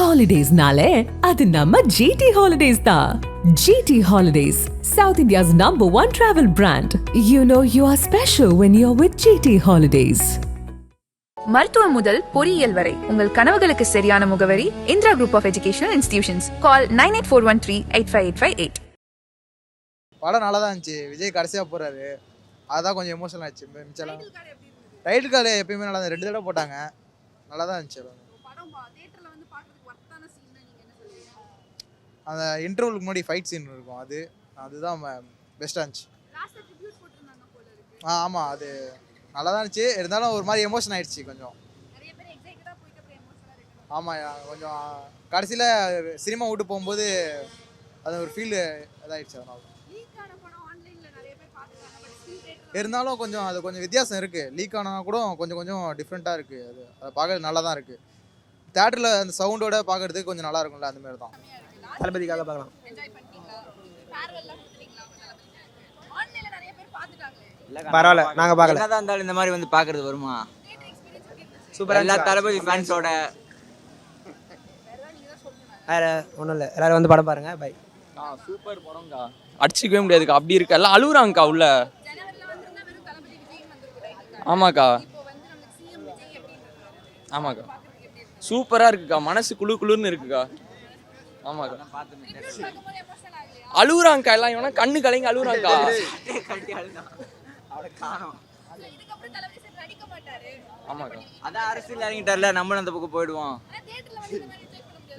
Holidays-nale, adu namma GT Holidays da. GT Holidays, South India's #1 travel brand. You know you are special when you're with GT Holidays. மருத்துவம் முதல் பொறியியல் வரை உங்கள் கனவுகளுக்கு சரியான முகவரி Indira group of educational institutions. Call 9841385858. படம் நல்லா தான் இருந்துச்சு. விஜய் கடைசியாக போகிறாரு, அதுதான் கொஞ்சம் எமோஷனல் ஆச்சு. மிச்சலாம் டைட்டில் கார்டு எப்பயுமே நல்லா தான், 2 தடவை போட்டாங்க, நல்லா தான் இருந்துச்சு. அந்த இன்டர்வலுக்கு முன்னாடி ஃபைட் சீன் இருக்கும், அதுதான் பெஸ்ட்டாக இருந்துச்சு. ஆமாம், அது நல்லா தான் இருந்துச்சு. இருந்தாலும் ஒரு மாதிரி எமோஷன் ஆகிடுச்சு கொஞ்சம். ஆமாம், கொஞ்சம் கடைசியில் சினிமா விட்டு போகும்போது அது ஒரு ஃபீல் இதாகிடுச்சு. அதனால இருந்தாலும் கொஞ்சம் அது கொஞ்சம் வித்தியாசம் இருக்குது. லீக் ஆனால் கூட கொஞ்சம் டிஃப்ரெண்ட்டாக இருக்குது. அதை பார்க்கறது நல்லா தான் இருக்குது. தேட்டரில் அந்த சவுண்டோட பார்க்குறதுக்கு கொஞ்சம் நல்லா இருக்கும்ல, அந்தமாரி தான். தளபதிக்காக பார்க்கலாம். பரவாயில்ல, நாங்கள் பார்க்கல. என்னதான் இருந்தாலும் இந்த மாதிரி வந்து பார்க்கறது வருமா? சூப்பராக எல்லா தளபதி ஃபேன்ஸோட. வேறு ஒன்றும் இல்லை, எல்லோரும் வந்து படம் பாருங்கள். பை. சூப்பர் படம்க்கா, அடிச்சிக்கவே முடியாதுக்கா. அப்படி இருக்கா, எல்லாம் அழுகுறாங்கக்கா உள்ள. ஆமாக்கா, ஆமாக்கா, சூப்பராக இருக்குக்கா. மனசு குளுன்னு இருக்குக்கா. ஆமாக்கா, அழுகுறாங்கக்கா. எல்லாம் இவனா கண்ணு கலைங்க அழுகுறாங்கக்கா. ஆமாக்கா, அதான் அரசியல் இறங்கிட்டார்ல, நம்மளும் அந்த பக்கம் போயிடுவோம்.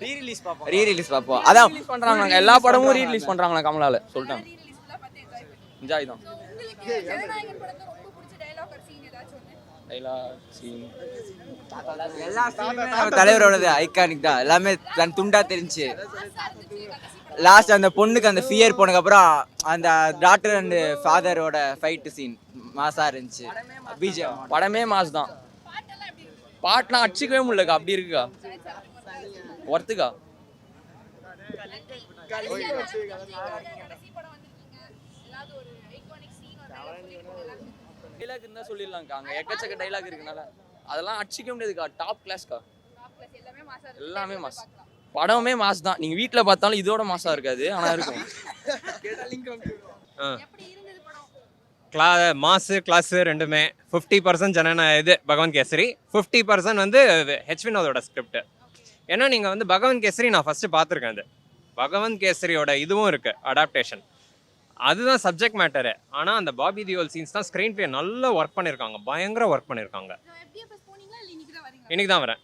ரீரிலீஸ் பார்ப்போம். அதான் ரிலீஸ் பண்றாங்க, எல்லா படமும் ரீரிலீஸ் பண்றாங்களா கமலால சொல்லிட்டாங்க. என்ஜாய் தான். எல்லா சீனுமே நம்ம தலைவரோடது ஐகானிக் தான். எல்லாமே தன் துண்டா தெரிஞ்சு. லாஸ்ட் அந்த பொண்ணுக்கு அந்த ஃபியர் போனதுக்கப்புறம் அந்த டாக்டர் அண்ட் ஃபாதரோட ஃபைட் சீன் மாசா இருந்துச்சு. பிஜிஎம் படமே மாஸ் தான். பாட்டுலாம் அடிச்சிக்கவே முடியலக்கா, அப்படி இருக்குக்கா. ஒர்த்துக்கா. டைலாக் இருந்தா சொல்லிடலாம்க்கா. அங்கே எக்கச்சக்க டைலாக் இருக்குனால அதெல்லாம் அடிச்சிக்க முடியாதுக்கா. டாப் கிளாஸ்க்கா, எல்லாமே மாஸ். படமே மாஸ் தான். நீங்கள் வீட்டில் பார்த்தாலும் இதோட மாஸாக இருக்காது, ஆனால் இருக்கும். மாசு கிளாஸு ரெண்டுமே 50% இது பகவந்த் கேசரி, 50% வந்து ஹெச் வினோதோட ஸ்கிரிப்ட். ஏன்னா நீங்கள் வந்து பகவந்த் கேசரி நான் ஃபஸ்ட்டு பார்த்துருக்கேன். அது பகவந்த் கேசரியோட இதுவும் இருக்குது அடாப்டேஷன், அதுதான் சப்ஜெக்ட் மேட்டரு. ஆனால் அந்த பாபி தியோல் சீன்ஸ் தான் ஸ்க்ரீன் பிளே நல்லா ஒர்க் பண்ணியிருக்காங்க, பயங்கர ஒர்க் பண்ணியிருக்காங்க. இன்னைக்கு தான் வரேன்.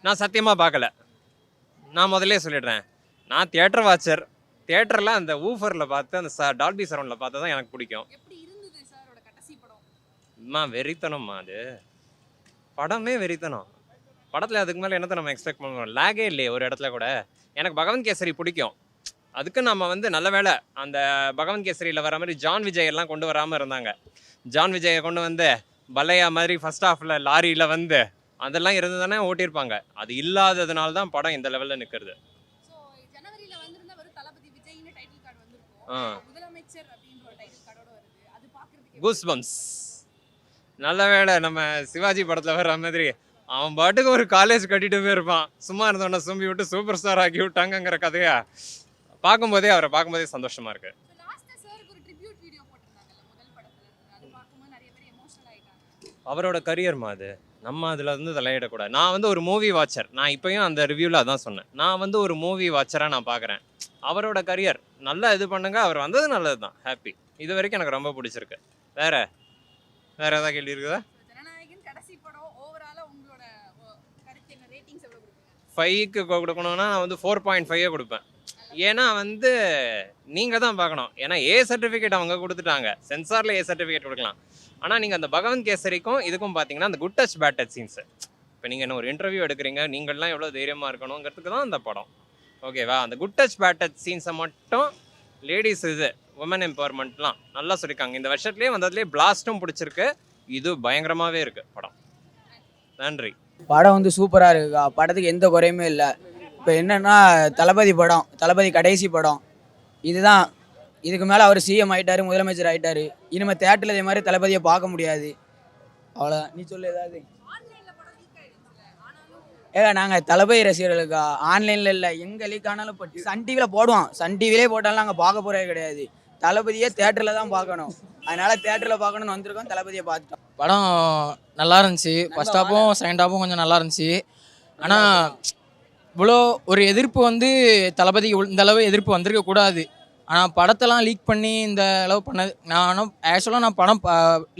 நான் சத்தியமாக பார்க்கல. நான் முதல்ல சொல்லிடுறேன், நான் தியேட்டர் வாட்சர். தியேட்டரில் அந்த ஊஃபரில் பார்த்து அந்த டால்பி சரௌண்டில் பார்த்து தான் எனக்கு பிடிக்கும். வெறித்தனம்மா, அது படமே வெறித்தனம். படத்தில் அதுக்கு மேலே என்னத்தை நம்ம எக்ஸ்பெக்ட் பண்ணுவோம்? லேகே இல்லையே ஒரு இடத்துல கூட. எனக்கு பகவந்த் கேசரி பிடிக்கும். அதுக்கு நம்ம வந்து நல்ல வேளை அந்த பகவந்த் கேசரியில் வர மாதிரி ஜான் விஜய் எல்லாம் கொண்டு வராமல் இருந்தாங்க. ஜான் விஜயை கொண்டு வந்து பலையா மாதிரி ஃபர்ஸ்ட் ஹாஃபில் லாரியில் வந்து அதெல்லாம் இருந்து தானே ஓட்டியிருப்பாங்க. அது இல்லாததுனால தான் படம் இந்த லெவலில் நிற்கிறது. Goose bumps. நல்ல வேளை நம்ம சிவாஜி படத்தில் வர்ற மாதிரி அவன் பாட்டுக்கு ஒரு காலேஜ் கட்டிட்டு போயிருப்பான், சும்மா இருந்தோன்னா சும்பி விட்டு சூப்பர் ஸ்டார் ஆக்கி விட்டாங்கிற கதையா அவரை பார்க்கும்போதே சந்தோஷமா இருக்கு. அவரோட கரியர்மா அது, நம்ம அதில் வந்து தலையிடக்கூடாது. நான் வந்து ஒரு மூவி வாட்சர். நான் இப்போயும் அந்த ரிவ்யூவில் அதான் சொன்னேன், நான் வந்து ஒரு மூவி வாட்சராக நான் பார்க்குறேன். அவரோட கரியர் நல்லா இது பண்ணுங்க, அவர் வந்தது நல்லது தான், ஹாப்பி. இது வரைக்கும் எனக்கு ரொம்ப பிடிச்சிருக்கு. வேற ஏதாவது கேள்வி இருக்குதா? 5க்கு கொடுக்கணும்னா நான் வந்து 4.5 கொடுப்பேன். ஏன்னா வந்து நீங்கள் தான் பார்க்கணும். ஏன்னா ஏ சர்டிஃபிகேட் அவங்க கொடுத்துட்டாங்க, சென்சாரில் ஏ சர்டிஃபிகேட் கொடுக்கலாம். ஆனால் நீங்கள் அந்த பகவந்த் கேசரிக்கும் இதுக்கும் பார்த்தீங்கன்னா அந்த good touch bad touch scenes. இப்போ நீங்கள் என்ன ஒரு இன்டர்வியூ எடுக்கிறீங்க, நீங்கள்லாம் எவ்வளோ தைரியமாக இருக்கணுங்கிறதுக்கு தான் அந்த படம், ஓகேவா? அந்த குட் டச் பேட் டச் சீன்ஸை மட்டும் லேடிஸ் உமன் எம்பவர்மெண்ட்லாம் நல்லா சொல்லியிருக்காங்க. இந்த வருஷத்துலேயே வந்ததுலேயே பிளாஸ்ட்டும் பிடிச்சிருக்கு, இது பயங்கரமாகவே இருக்குது படம். நன்றி. படம் வந்து சூப்பராக இருக்குக்கா. படத்துக்கு எந்த குறையுமே இல்லை. இப்போ என்னென்னா தளபதி படம், தளபதி கடைசி படம் இதுதான். இதுக்கு மேலே அவர் சிஎம் ஆகிட்டார், முதலமைச்சர் ஆகிட்டார். இனிமேல் தேட்டரில் இதே மாதிரி தளபதியை பார்க்க முடியாது. அவ்வளோதான். நீ சொல்லு ஏதாவது. ஏங்க நாங்கள் தளபதி ரசிகர்களுக்கா ஆன்லைனில் இல்லை எங்கே லீக் ஆனாலும் இப்போ சன் டிவியில் போடுவோம், சன் டிவிலே போட்டாலும் நாங்கள் பார்க்க போகிறதே கிடையாது. தளபதியே தேட்டரில் தான் பார்க்கணும், அதனால தேட்டரில் பார்க்கணும்னு வந்திருக்கோம், தளபதியை பார்த்துட்டோம். படம் நல்லா இருந்துச்சு. ஃபர்ஸ்ட் ஹாஃபும் செகண்ட் ஹாஃபும் கொஞ்சம் நல்லா இருந்துச்சு. ஆனால் இவ்வளோ ஒரு எதிர்ப்பு வந்து தளபதிக்கு இந்த அளவு எதிர்ப்பு வந்திருக்க கூடாது. ஆனால் படத்தெல்லாம் லீக் பண்ணி இந்த அளவு பண்ணது ஆக்சுவலாக நான் படம்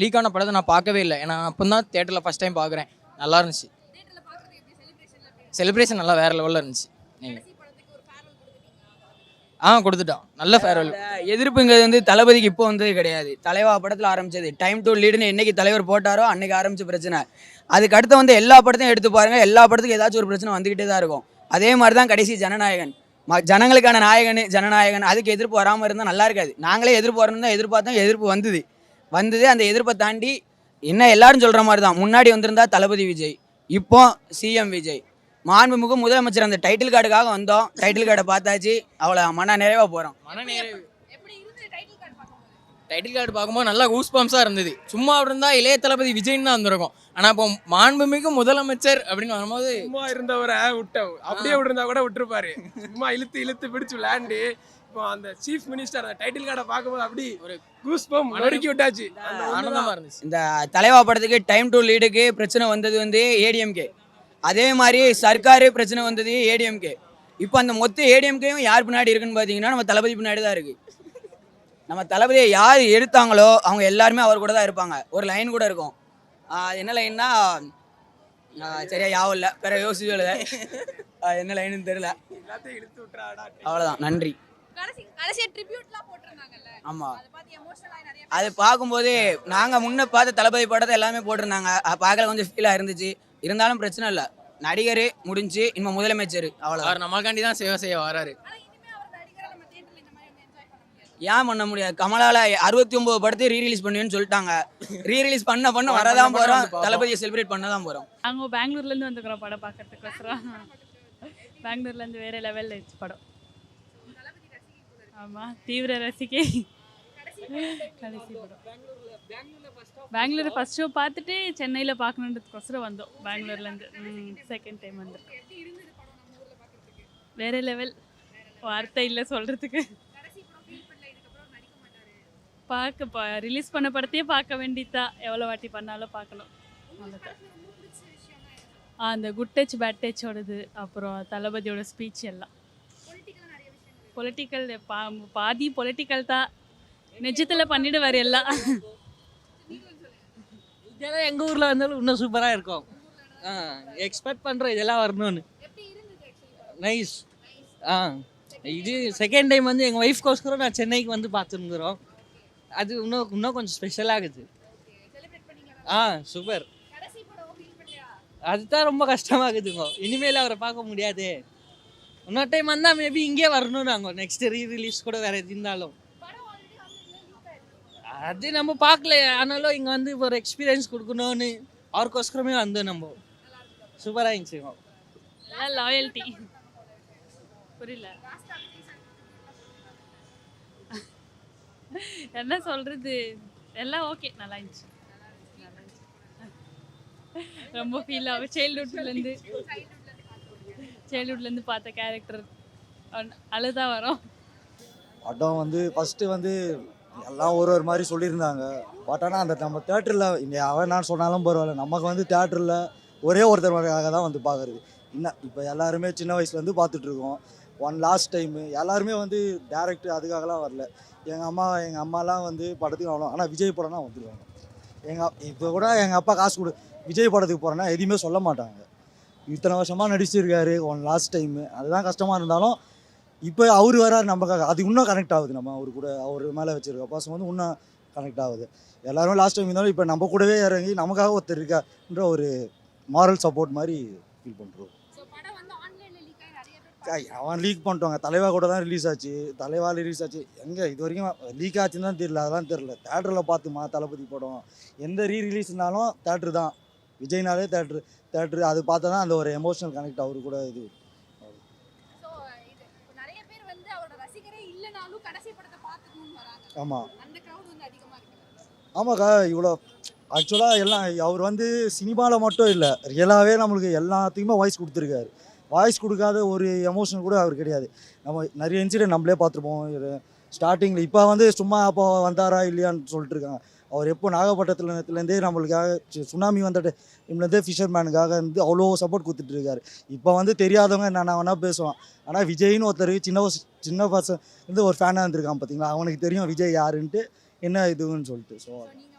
லீக் ஆன படத்தை நான் பார்க்கவே இல்லை. ஏன்னா அப்போ தான் தேட்டரில் ஃபஸ்ட் டைம் பார்க்குறேன். நல்லா இருந்துச்சு. செலிப்ரேஷன் நல்லா வேறு லெவலில் இருந்துச்சு. கொடுத்துட்டோம். நல்ல ஃபேர்வெல். எதிர்ப்புங்கிறது வந்து தளபதிக்கு இப்போ வந்தது கிடையாது. தலைவா படத்தில் ஆரம்பிச்சது. டைம் டு லீடுன்னு என்னைக்கு தலைவர் போட்டாரோ அன்னைக்கு ஆரம்பிச்ச பிரச்சனை. அதுக்கு அடுத்து வந்து எல்லா படத்தையும் எடுத்து பாருங்க, எல்லா படத்துக்கும் ஏதாச்சும் ஒரு பிரச்சனை வந்துக்கிட்டே தான் இருக்கும். அதே மாதிரி தான் கடைசி ஜனநாயகன், ஜனங்களுக்கான ஜனநாயகன் அதுக்கு எதிர்ப்பு வராமல் இருந்தால் நல்லா இருக்காது. நாங்களே எதிர்ப்பு வரணும் தான் எதிர்பார்த்தோம், எதிர்ப்பு வந்தது. அந்த எதிர்ப்பை தாண்டி என்ன எல்லாரும் சொல்கிற மாதிரி தான், முன்னாடி வந்திருந்தா தளபதி விஜய், இப்போ சிஎம் விஜய், மாண்புமிகு முதலமைச்சர். அந்த டைட்டில் கார்டுக்காக வந்தோம், டைட்டில் கார்டை பார்த்தாச்சு, அவ்வளோ மன நிறைவாக போகிறோம். டைட்டில் கார்டு பார்க்கும்போது நல்லா கூஸ் பம்ப்ஸாக இருந்தது. சும்மா அப்படி இருந்தால் இளைய தளபதி விஜய்னு தான் வந்திருக்கும். ஆனால் இப்போ மாண்புமிகு முதலமைச்சர் அப்படின்னு வரும்போது சும்மா இருந்தவரை அப்படியே விட்டுருந்தா கூட விட்டுருப்பாரு. சும்மா இழுத்து பிடிச்சி விளையாண்டு இப்போ அந்த சீஃப் மினிஸ்டர் அந்த டைட்டில் கார்டை பார்க்கும்போது அப்படி ஒரு கூஸ் பம்ப் நொறுக்கி விட்டாச்சு. ஆனந்தமாக இருந்துச்சு. இந்த தலைவா படத்துக்கு டைம் டு லீடுக்கு பிரச்சனை வந்தது வந்து ஏடிஎம்கே, அதே மாதிரி சர்க்காரு பிரச்சனை வந்தது ஏடிஎம்கே. இப்போ அந்த மொத்த ஏடிஎம்கேயும் யார் பின்னாடி இருக்குன்னு பார்த்தீங்கன்னா நம்ம தளபதி பின்னாடி தான் இருக்குது. நம்ம தளபதியை யார் எடுத்தாங்களோ அவங்க எல்லாருமே அவர் கூட தான் இருப்பாங்க. ஒரு லைன் கூட இருக்கும், என்ன லைன்னா சரியா யாவும் இல்லை, வேற யோசிச்சு எழுத என்ன லைன்னு தெரியல. அவ்வளோதான், நன்றி. ஆமாம், அது பார்க்கும்போது நாங்கள் முன்ன பார்த்த தளபதி படத்தை எல்லாமே போட்டிருந்தாங்க, பார்க்கல கொஞ்சம் ஃபீலாக இருந்துச்சு. இருந்தாலும் பிரச்சனை இல்லை, நடிகர் முடிஞ்சு இனிமே முதலமைச்சர் அவ்வளோ. அவர் நம்மளுக்காண்டி தான் சேவை செய்ய வராரு. ஏன் பண்ண முடியாது? கமலால 69 படத்தை ரீரிலீஸ் பண்ணுவேன்னு சொல்லிட்டாங்க. ரீரிலீஸ் பண்ண வரதான் போகிறோம், தளபதியை செலிப்ரேட் பண்ண தான் போகிறோம். நாங்கள் பெங்களூர்லேருந்து வந்துக்கிறோம் படம் பார்க்கறதுக்கோசரம். பெங்களூர்லேருந்து வேறு லெவலில் இருந்துச்சு படம். ஆமாம், தீவிர ரசிகை. கடைசி படம் பெங்களூர் ஃபர்ஸ்ட் ஷோ பார்த்துட்டு சென்னையில் பார்க்கணுன்றதுக்கோசரம் வந்தோம். பெங்களூர்லேருந்து செகண்ட் டைம் வந்திருக்கோம். வேறு லெவல், வார்த்தை இல்லை சொல்கிறதுக்கு. ரிலீஸ் பண்ண படத்தையே பார்க்க வேண்டியதா, எவ்வளோ வாட்டி பண்ணாலும் பார்க்கணும். அந்த குட் டச் பேட் டச்சோடது, அப்புறம் தளபதியோட ஸ்பீச் எல்லாம் பொலிட்டிக்கல், பாதி பொலிட்டிக்கல் தான், நிஜத்தில் பண்ணிடுவார் எல்லாம். இதெல்லாம் எங்கள் ஊரில் வந்தாலும் இன்னும் சூப்பராக இருக்கும். எக்ஸ்பெக்ட் பண்ணுறோம் இதெல்லாம் வரணும்னு. நைஸ். இது செகண்ட் டைம் வந்து எங்கள் ஒய்ஃப்கோஸ்கரம் நான் சென்னைக்கு வந்து பார்த்துருக்குறோம். அது இன்னும் கொஞ்சம் ஸ்பெஷலாகுது. சூப்பர். அதுதான் ரொம்ப கஷ்டமாகுதுங்க. இனிமேல் அவரை பார்க்க முடியாது. இன்னொரு டைம் வந்தால் மேபி இங்கே வரணும். நாங்கள் நெக்ஸ்ட் ரீரிலீஸ் கூட வேறு எது இருந்தாலும் அது நம்ம பார்க்கல. ஆனாலும் இங்கே வந்து ஒரு எக்ஸ்பீரியன்ஸ் கொடுக்கணும்னு அவருக்கோஸ்கரமே வந்து நம்ம சூப்பராக இருந்துச்சுங்க. லாயல்ட்டி. புரியல என்ன சொல்கிறது, எல்லாம் ஓகே, நல்லா இருந்துச்சு. ரொம்ப ஃபீல் ஆகும். சைல்ட்ஹுட்லேருந்து பார்த்த கேரக்டர் அழுதா வரும். படம் வந்து ஃபஸ்ட்டு வந்து எல்லாம் ஒரு மாதிரி சொல்லியிருந்தாங்க. பட் ஆனால் அந்த நம்ம தேட்டரில் இங்கே அவன் நான் சொன்னாலும் பரவாயில்ல, நமக்கு வந்து தேட்டரில் ஒரே ஒருத்தருக்காக தான் வந்து பார்க்குறது. இன்னும் இப்போ எல்லாருமே சின்ன வயசுலேருந்து பார்த்துட்ருக்கோம். லாஸ்ட் டைமு எல்லாருமே வந்து டேரக்ட் அதுக்காகலாம் வரல. எங்கள் அம்மாலாம் வந்து படத்துக்கு அவ்வளோ, ஆனால் விஜய் படம்னா வந்துடுவாங்க. இப்போ கூட எங்கள் அப்பா காசு கொடு விஜய் படத்துக்கு போகிறேன்னா எதுவுமே சொல்ல மாட்டாங்க. இத்தனை வருஷமாக நடிச்சிருக்காரு லாஸ்ட் டைமு, அதுதான் கஷ்டமாக இருந்தாலும் இப்போ அவர் வராரு நமக்காக, அது இன்னும் கனெக்ட் ஆகுது. நம்ம அவர் கூட அவர் மேலே வச்சுருக்க பாசம் வந்து இன்னும் கனெக்ட் ஆகுது. எல்லாருமே லாஸ்ட் டைம் இருந்தாலும் இப்போ நம்ம கூடவே இறங்கி நமக்காக ஒருத்தர் இருக்கான்ற ஒரு மாரல் சப்போர்ட் மாதிரி ஃபீல் பண்ணுறோம். அவன் லீக் பண்ணிட்டோங்க, தலைவா கூட தான் ரிலீஸ் ஆச்சு. எங்கே இது வரைக்கும் லீக் ஆச்சுன்னு தான் தெரியல, அதெல்லாம் தெரில. தேட்டரில் பார்த்துமா தளபதி படம் எந்த ரீரிலீஸ்னாலும் தேட்ரு தான். விஜய்னாலே தேட்ரு அது பார்த்தா தான் அந்த ஒரு எமோஷனல் கனெக்ட் அவரு கூட. இது ஆமாம் ஆமாக்கா, இவ்வளோ ஆக்சுவலாக எல்லாம் அவர் வந்து சினிமாவில் மட்டும் இல்லை, ரியலாகவே நம்மளுக்கு எல்லாத்துக்குமே வாய்ஸ் கொடுத்துருக்காரு. வாய்ஸ் கொடுக்காத ஒரு எமோஷன் கூட அவர் கிடையாது. நம்ம நிறைய இன்சிடென்ட் நம்மளே பார்த்துருப்போம் ஸ்டார்டிங்கில். இப்போ வந்து சும்மா அப்போ வந்தாரா இல்லையான்னு சொல்லிட்டு இருக்காங்க. அவர் எப்போ நாகப்பட்டினத்துலேருந்தே நம்மளுக்காக சுனாமி வந்த டைம்லேருந்தே ஃபிஷர்மேனுக்காக வந்து அவ்வளோ சப்போர்ட் கொடுத்துட்ருக்காரு. இப்போ வந்து தெரியாதவங்க என்ன வேணால் பேசுவான். ஆனால் விஜய்னு ஒருத்தர் சின்ன பசங்க வந்து ஒரு ஃபேனாக இருந்திருக்கான் பார்த்தீங்களா, அவனுக்கு தெரியும் விஜய் யாருன்ட்டு என்ன இதுன்னு சொல்லிட்டு. ஸோ